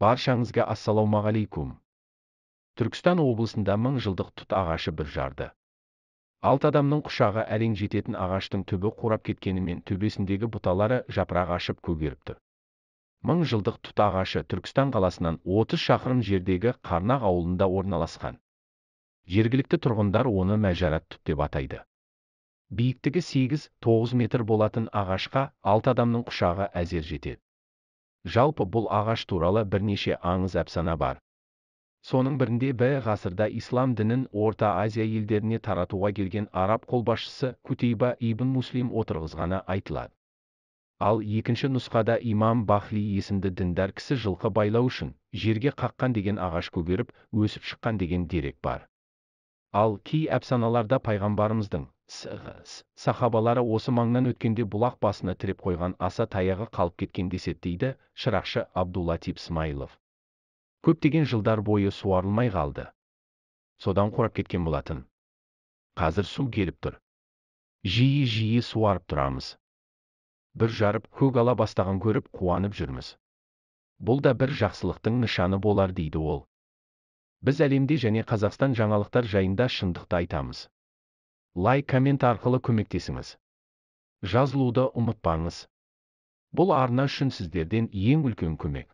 Баршаңызға ассалаумағалейкум. Түркістан облысында 1000 жылдық тұт ағашы бір жарды. 6 адамның құшағы әрең жететін ағаштың түбі қурап кеткенімен төбесіндегі бұталары жапырақ ашып көгеріп тұр. 1000 жылдық тұт ағашы Түркістан қаласынан 30 шақырым жердегі Қарнақ ауылында орналасқан. Жергілікті тұрғындар оны мәжарат тұт деп атайды. Биіктігі 8-9 метр болатын ағашқа 6 адамның құшағы әзер жетеді. Жалпы бұл ағаш туралы бірнеше аңыз әпсана бар. Соның бірінде б ғасырда ислам дінін Орта Азия елдеріне таратуға келген араб қолбасшысы Кутейба ибн Муслим отырғызғаны айтылады. Ал екінші нұсқада имам Бахли есімді діндар кісі жылқы байлау үшін жерге қаққан деген ағаш көгеріп өсіп шыққан деген дерек бар. Ал кей әпсаналарда пайғамбарымыздың сахабалары осы маңнан өткенде бұлақ басына тіреп қойған аса таяғы қалып кеткен деседі дейді шырақшы Абдуллатип Смайылов. Көптеген жылдар бойы суарылмай қалды. Содан қурап кеткен болатын. Қазір су келіп тұр. Жиі суарып тұрамыз. Bir жарып көк ала бастаған көріп қуанып жүрміз. Бұл да бір жақсылықтың нышаны болар дейді ол. Біз әлемде және Қазақстан жаңалықтар жайында шындықты айтамыз. Лайк, коммент арқылы көмектесіңіз. Жазылуды ұмытпаңыз. Бұл арна үшін сіздерден ең үлкен көмек.